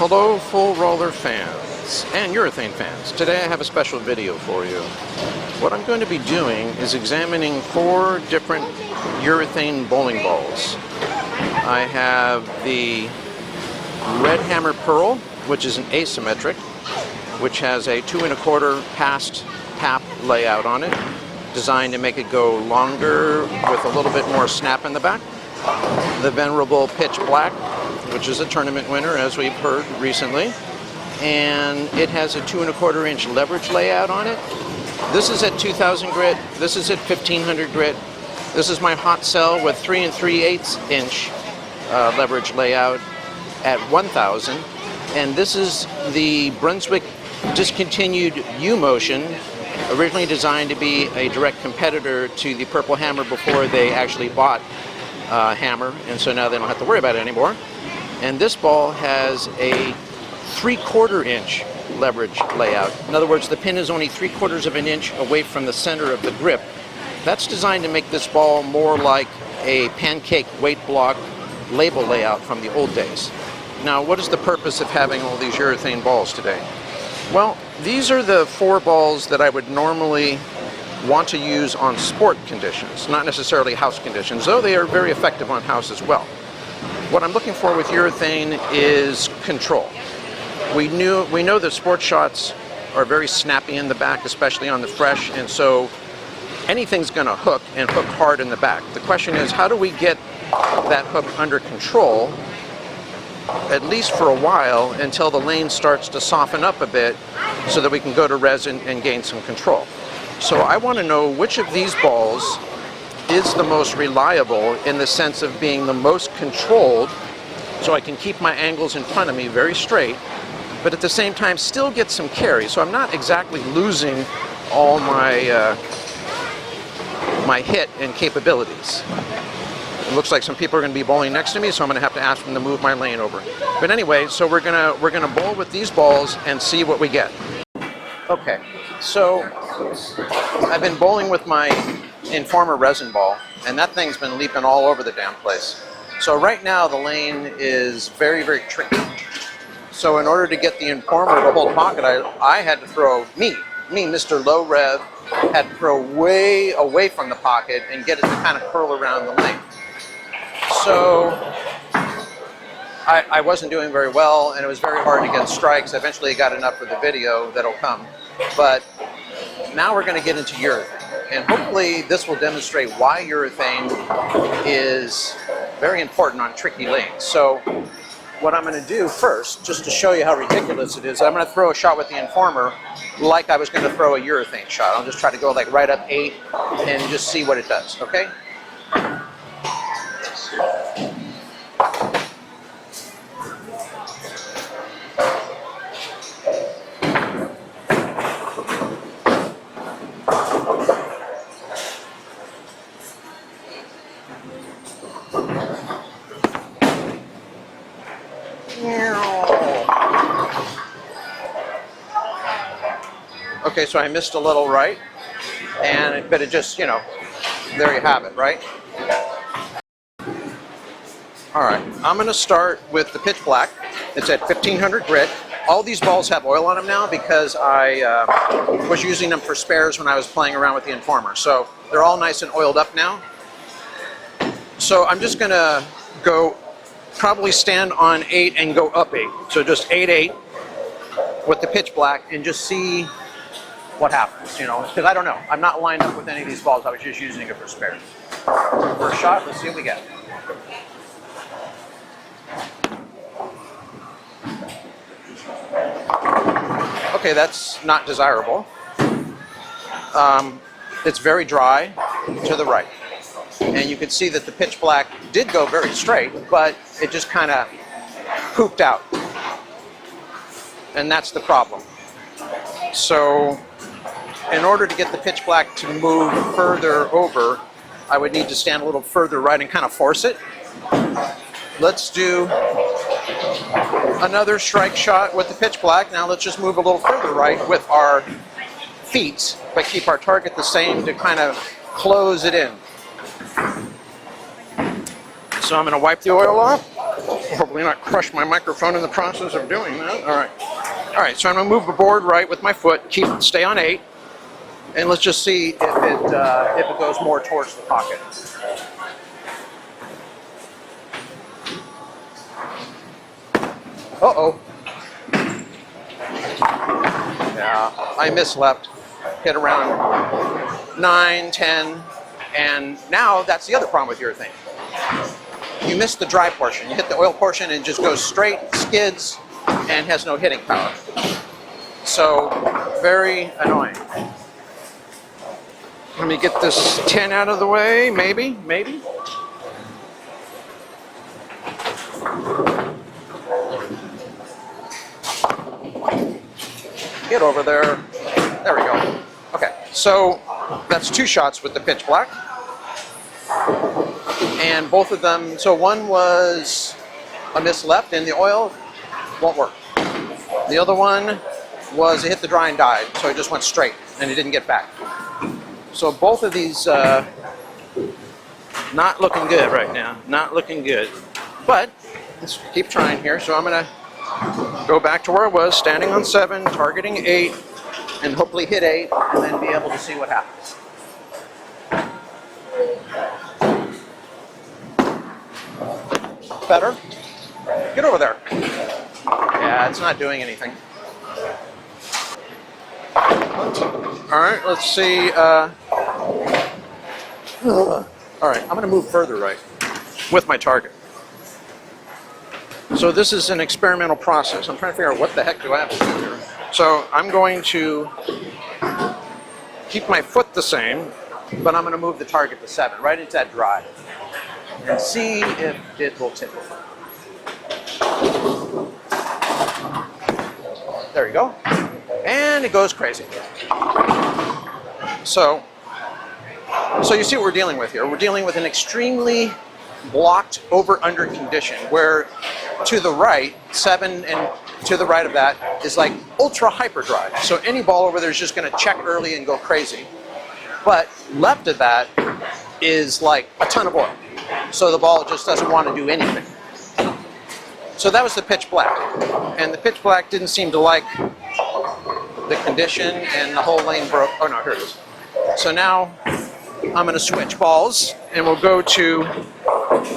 Hello full roller fans and urethane fans. Today I have a special video for you. What I'm going to be doing is examining 4 different urethane bowling balls. I have the Red Hammer Pearl, which is an asymmetric, which has a 2 1/4 passed tap layout on it, designed to make it go longer with a little bit more snap in the back. The venerable Pitch Black, which is a tournament winner, as we've heard recently, and it has a 2 1/4 inch leverage layout on it. This is at 2000 grit, this is at 1500 grit. This is my hot cell with 3 3/8 inch leverage layout at 1000, and this is the Brunswick discontinued U-Motion, originally designed to be a direct competitor to the Purple Hammer before they actually bought Hammer, and so now they don't have to worry about it anymore. And this ball has a 3/4 inch leverage layout. In other words, the pin is only 3/4 of an inch away from the center of the grip. That's designed to make this ball more like a pancake weight block label layout from the old days. Now, what is the purpose of having all these urethane balls today? Well, these are the 4 balls that I would normally want to use on sport conditions, not necessarily house conditions, though they are very effective on house as well. What I'm looking for with urethane is control. We know that sport shots are very snappy in the back, especially on the fresh, and so anything's going to hook and hook hard in the back. The question is, how do we get that hook under control, at least for a while, until the lane starts to soften up a bit so that we can go to resin and gain some control? So I want to know which of these balls is the most reliable in the sense of being the most controlled, so I can keep my angles in front of me very straight, but at the same time still get some carry, so I'm not exactly losing all my my hit and capabilities. It looks like some people are going to be bowling next to me, so I'm going to have to ask them to move my lane over. But anyway, so we're gonna bowl with these balls and see what we get. Okay, so I've been bowling with my Informer resin ball, and that thing's been leaping all over the damn place. So right now the lane is very, very tricky. So in order to get the Informer to hold pocket, I had to throw, me, Mr. Low Rev, had to throw way away from the pocket and get it to kind of curl around the lane. So I wasn't doing very well, and it was very hard to get strikes. Eventually I got enough for the video that'll come. But now we're going to get into urethane. And hopefully this will demonstrate why urethane is very important on tricky lanes. So what I'm going to do first, just to show you how ridiculous it is, I'm going to throw a shot with the Informer like I was going to throw a urethane shot. I'll just try to go like right up 8 and just see what it does, okay? Okay, so I missed a little right, but it just, you know, there you have it, right? All right, I'm going to start with the Pitch Black. It's at 1500 grit. All these balls have oil on them now because I was using them for spares when I was playing around with the Informer. So they're all nice and oiled up now. So I'm just going to go, probably stand on 8 and go up 8. So just 8-8 with the Pitch Black and just see what happens, you know, because I don't know. I'm not lined up with any of these balls. I was just using it for spares. First shot, let's see what we get. Okay, that's not desirable. It's very dry to the right. And you can see that the Pitch Black did go very straight, but it just kind of pooped out. And that's the problem. So in order to get the Pitch Black to move further over, I would need to stand a little further right and kind of force it. Let's do another strike shot with the Pitch Black. Now let's just move a little further right with our feet, but keep our target the same to kind of close it in. So I'm going to wipe the oil off. Hopefully not crush my microphone in the process of doing that. All right. All right, so I'm going to move the board right with my foot, stay on 8, and let's just see if it goes more towards the pocket. Uh-oh. Yeah, I misleapt. Hit around 9, 10, and now that's the other problem with urethane. You miss the dry portion. You hit the oil portion and it just goes straight, skids, and has no hitting power. So, very annoying. Let me get this tin out of the way, maybe. Get over there. There we go. Okay, so that's 2 shots with the pitch black. And both of them, so one was a miss left and the oil won't work. The other one was it hit the dry and died, so it just went straight and it didn't get back. So both of these not looking good right now, not looking good. But let's keep trying here. So I'm gonna go back to where I was, standing on 7, targeting 8, and hopefully hit 8, and then be able to see what happens. Better? Get over there. Yeah, it's not doing anything. All right, let's see. All right, I'm going to move further right with my target. So this is an experimental process. I'm trying to figure out what the heck do I have to do here. So I'm going to keep my foot the same, but I'm going to move the target to 7, right into that dry, and see if it will tip. There you go. And it goes crazy. So you see what we're dealing with here. We're dealing with an extremely blocked over-under condition where to the right, 7 and to the right of that is like ultra hyper dry. So any ball over there is just going to check early and go crazy. But left of that is like a ton of oil. So the ball just doesn't want to do anything. So that was the pitch black. And the pitch black didn't seem to like the condition and the whole lane broke. Oh no, here it is. So now I'm going to switch balls and we'll go to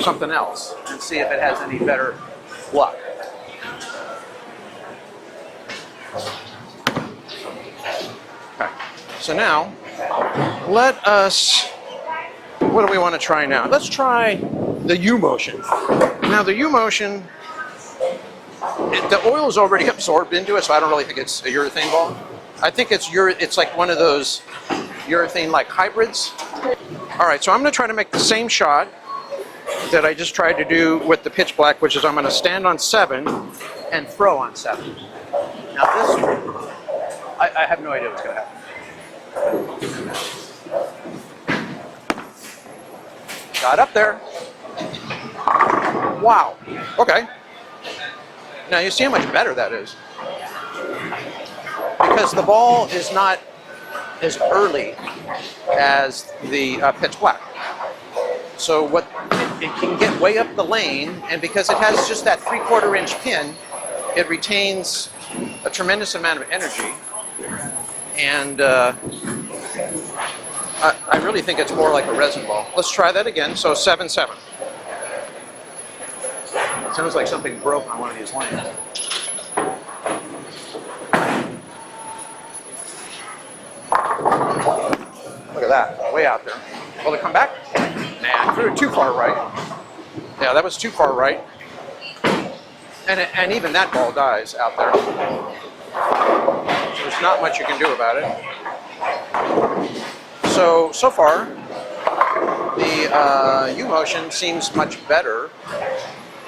something else and see if it has any better luck. Okay. So now let us, what do we want to try now? Let's try the U motion. Now the U motion, the oil is already absorbed into it, so I don't really think it's a urethane ball. I think it's like one of those urethane-like hybrids. All right, so I'm going to try to make the same shot that I just tried to do with the pitch black, which is I'm going to stand on 7 and throw on 7. Now this, I have no idea what's going to happen. Got up there. Wow. Okay. Now you see how much better that is. Because the ball is not as early as the pitch black. So what it can get way up the lane, and because it has just that 3/4 inch pin, it retains a tremendous amount of energy. And I really think it's more like a resin ball. Let's try that again. So 7-7. Sounds like something broke on one of these lanes. Look at that, way out there. Will it come back? Nah, I threw it too far right. Yeah, that was too far right. And even that ball dies out there. So there's not much you can do about it. So far, the U-motion seems much better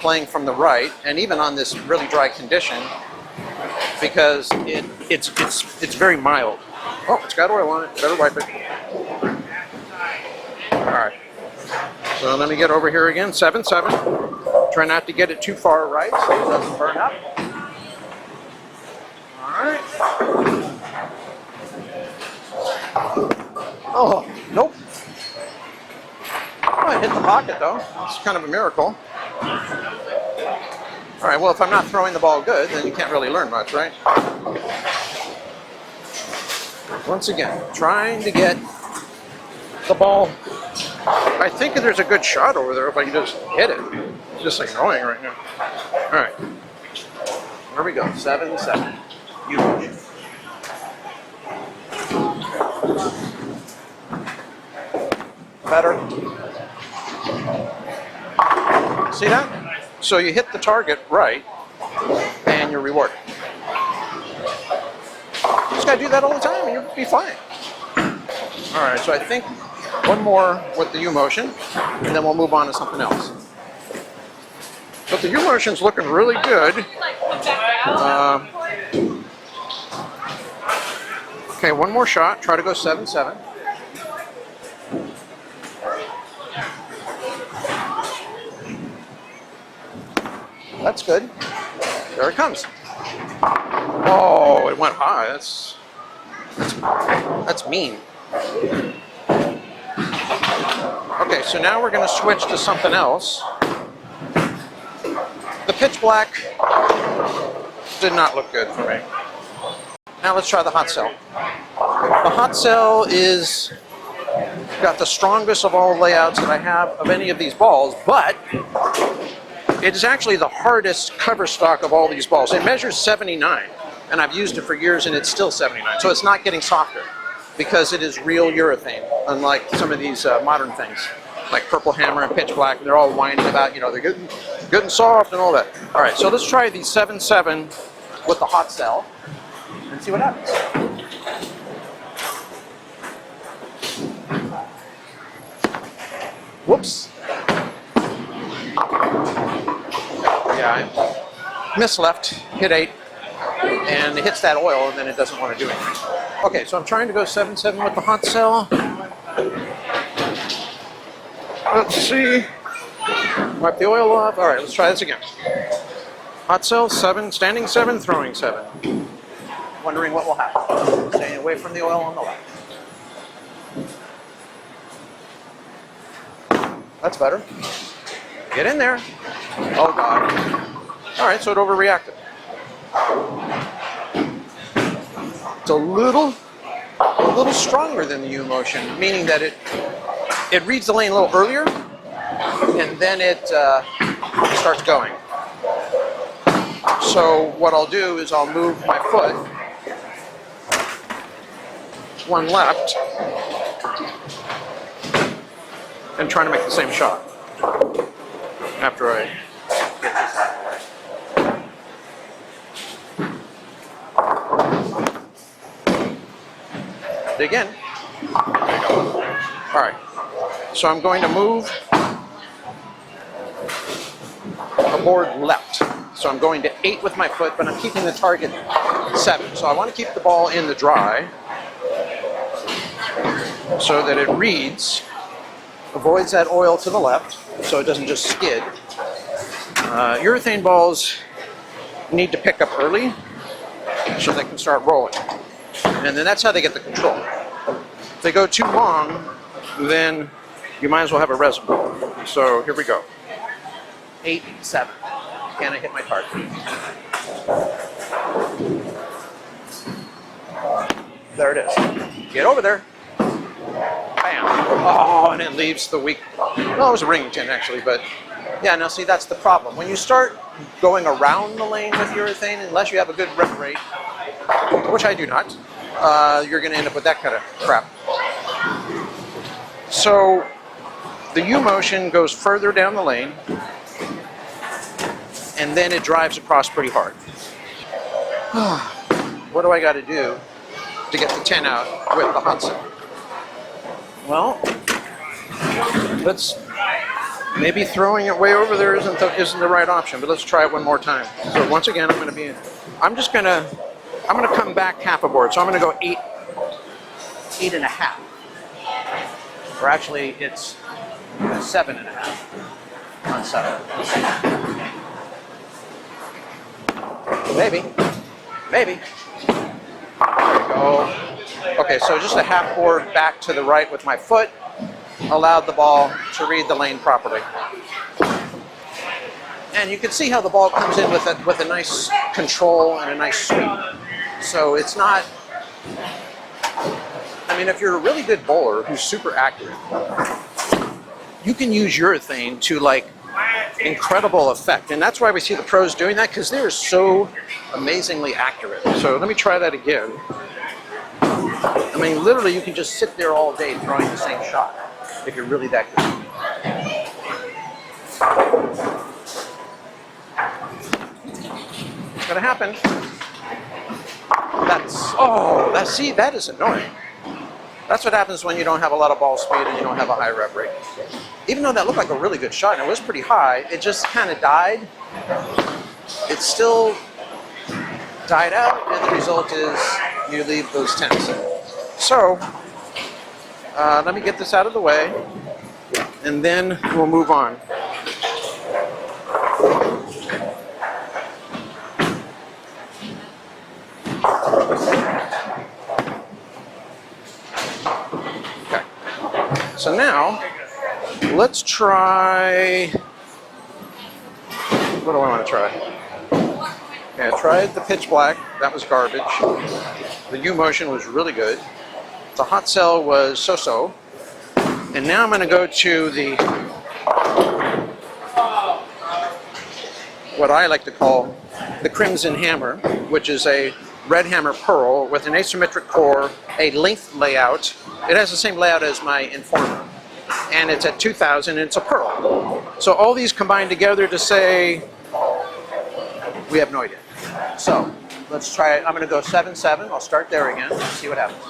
playing from the right, and even on this really dry condition, because it's very mild. Oh, it's got oil on it. Better wipe it. All right. So let me get over here again. 7-7. Try not to get it too far right so it doesn't burn up. All right. Oh, nope. Oh, I hit the pocket though. It's kind of a miracle. All right, well, if I'm not throwing the ball good, then you can't really learn much, right? Once again, trying to get the ball. I think there's a good shot over there if I can just hit it. It's just annoying right now. All right, here we go, 7-7. You motion. Better. See that? So you hit the target right, and you're rewarded. You just gotta do that all the time, and you'll be fine. All right, so I think one more with the U motion, and then we'll move on to something else. But the U motion's looking really good. Okay, one more shot. Try to go 7-7. That's good. There it comes. Oh, it went high. That's mean. Okay, so now we're going to switch to something else. The pitch black did not look good for me. Now let's try the hot cell. The hot cell is got the strongest of all layouts that I have of any of these balls, but it is actually the hardest cover stock of all these balls. It measures 79, and I've used it for years, and it's still 79. So it's not getting softer because it is real urethane, unlike some of these modern things, like Purple Hammer and Pitch Black. They're all whining about, you know, they're good and soft and all that. All right, so let's try the 7-7 with the hot cell and see what happens. Whoops. Yeah, I misleft, hit 8, and it hits that oil, and then it doesn't want to do anything. Okay, so I'm trying to go 7-7 with the hot cell. Let's see. Wipe the oil off. All right, let's try this again. Hot cell, 7, standing 7, throwing 7. Wondering what will happen. Staying away from the oil on the left. That's better. Get in there. Oh, God. All right, so it overreacted. It's a little stronger than the U motion, meaning that it reads the lane a little earlier, and then it starts going. So what I'll do is I'll move my foot one left and trying to make the same shot after I get this out of the way. Dig in. There you go. All right. So I'm going to move the board left. So I'm going to 8 with my foot, but I'm keeping the target 7. So I want to keep the ball in the dry so that it reads, avoids that oil to the left, so it doesn't just skid. Urethane balls need to pick up early so they can start rolling. And then that's how they get the control. If they go too long, then you might as well have a resin ball. So here we go. 8-7. Can I hit my target? There it is. Get over there. Bam. Oh, and it leaves the weak. Well, it was a ring tin actually, but yeah, now see, that's the problem. When you start going around the lane with urethane, unless you have a good rip rate, which I do not, you're going to end up with that kind of crap. So the U motion goes further down the lane, and then it drives across pretty hard. What do I got to do to get the 10 out with the hot cell? Well, maybe throwing it way over there isn't the right option, but let's try it one more time. So once again, I'm gonna come back half a board. So I'm gonna go 8.5. Or actually, it's 7.5, not 7. Maybe. There we go. Okay, so just a half board back to the right with my foot allowed the ball to read the lane properly. And you can see how the ball comes in with a nice control and a nice sweep. So it's not, I mean, if you're a really good bowler who's super accurate, you can use urethane to like incredible effect. And that's why we see the pros doing that, because they're so amazingly accurate. So let me try that again. I mean, literally you can just sit there all day throwing the same shot if you're really that good. It's gonna happen. See, that is annoying. That's what happens when you don't have a lot of ball speed and you don't have a high rev rate. Even though that looked like a really good shot and it was pretty high, it just kind of died. It still died out, and the result is you leave those 10s. So, let me get this out of the way, and then we'll move on. Okay. So now, let's try, what do I want to try? Okay, I tried the pitch black, that was garbage. The U motion was really good. The hot cell was so-so. And now I'm going to go to the, what I like to call the Crimson Hammer, which is a red hammer pearl with an asymmetric core, a length layout. It has the same layout as my Informer. And it's at 2000 and it's a pearl. So all these combine together to say, we have no idea. So let's try it. I'm going to go 7-7. I'll start there again. See what happens.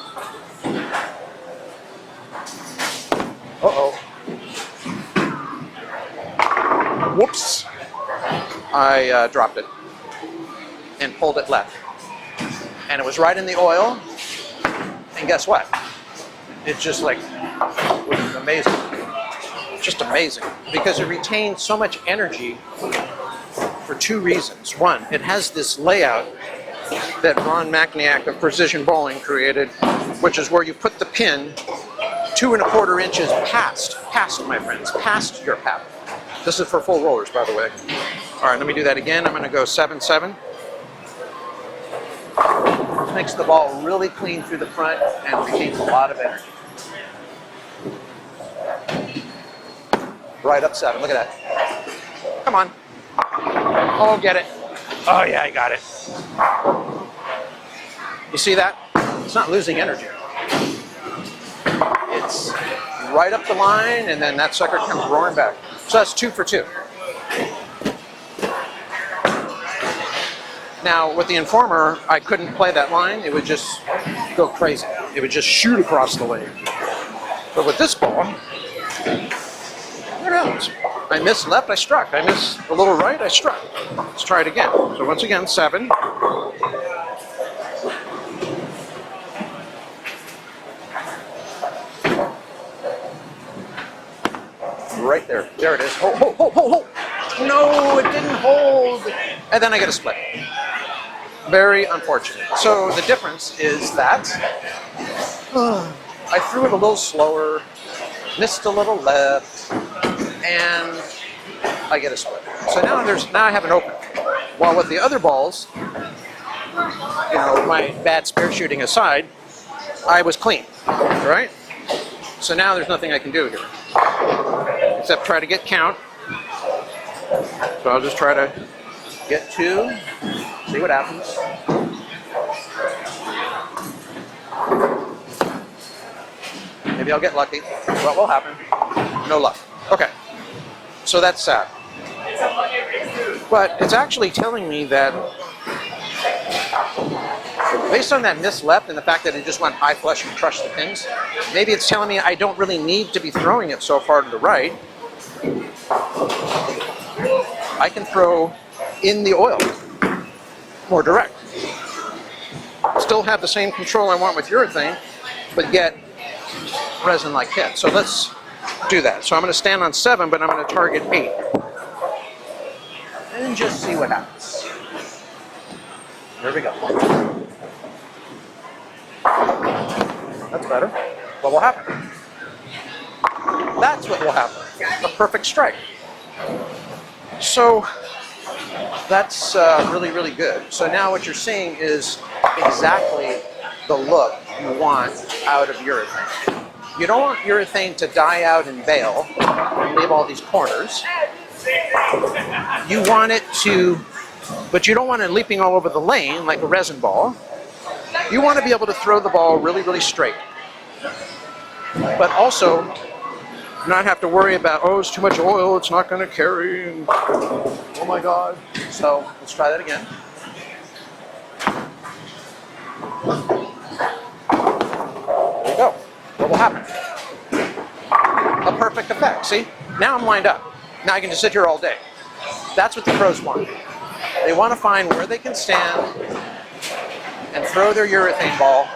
Uh-oh. Whoops. I dropped it and pulled it left. And it was right in the oil. And guess what? It just like was amazing. Just amazing. Because it retained so much energy for two reasons. One, it has this layout that Ron Macniak of Precision Bowling created, which is where you put the pin 2 1/4 inches past, my friends, past your paddle. This is for full rollers, by the way. All right, let me do that again. I'm going to go 7-7. Makes the ball really clean through the front and retains a lot of energy. Right up 7. Look at that. Come on. Oh, get it. Oh, yeah, I got it. You see that? It's not losing energy. It's right up the line, and then that sucker comes roaring back. So that's 2 for 2. Now, with the Informer, I couldn't play that line. It would just go crazy. It would just shoot across the lane. But with this ball, who knows? I missed left, I struck. I missed a little right, I struck. Let's try it again. So once again, 7. Right there. There it is. Hold. No, it didn't hold. And then I get a split. Very unfortunate. So the difference is that I threw it a little slower, missed a little left, and I get a split. So now I have an open. While with the other balls, you know, my bad spare shooting aside, I was clean, right? So now there's nothing I can do here, except try to get count. So I'll just try to get 2, see what happens. Maybe I'll get lucky. What will happen? No luck. Okay. So that's sad. But it's actually telling me that based on that missed left and the fact that it just went high flush and crushed the pins, maybe it's telling me I don't really need to be throwing it so far to the right. I can throw in the oil more direct. Still have the same control I want with urethane, but get resin-like hit. So let's do that. So I'm going to stand on 7, but I'm going to target 8. And just see what happens. There we go. That's better. What will happen? That's what will happen. A perfect strike. So That's really, really good. So now what you're seeing is exactly the look you want out of urethane. You don't want urethane to die out and bail and leave all these corners. You want it to, but you don't want it leaping all over the lane like a resin ball. You want to be able to throw the ball really, really straight. But also not have to worry about, oh, it's too much oil, it's not going to carry, and oh my God. So let's try that again. There you go. What will happen? A perfect effect. See? Now I'm lined up. Now I can just sit here all day. That's what the pros want. They want to find where they can stand and throw their urethane ball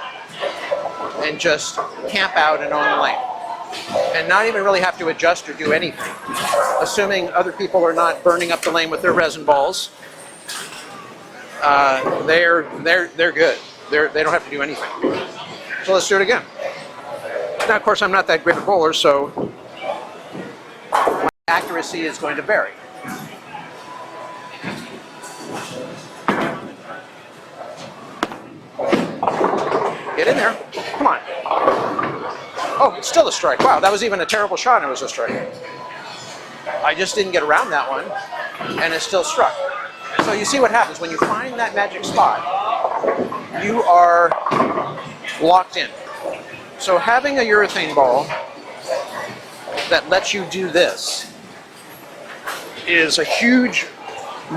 and just camp out and own the lane. And not even really have to adjust or do anything. Assuming other people are not burning up the lane with their resin balls, they're good. They don't have to do anything. So let's do it again. Now, of course, I'm not that great a bowler, so my accuracy is going to vary. Get in there. Come on. Oh, it's still a strike. Wow, that was even a terrible shot and it was a strike. I just didn't get around that one, and it still struck. So you see what happens when you find that magic spot, you are locked in. So having a urethane ball that lets you do this is a huge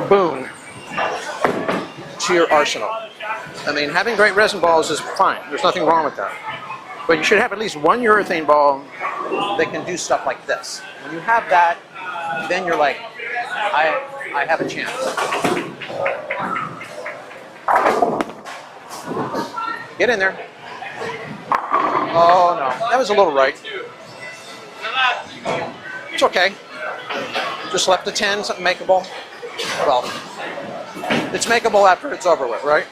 boon to your arsenal. I mean, having great resin balls is fine. There's nothing wrong with that. But you should have at least one urethane ball that can do stuff like this. When you have that, then you're like, I have a chance. Get in there. Oh no, that was a little right. It's okay. Just left a 10, something makeable. Well, it's makeable after it's over with, right?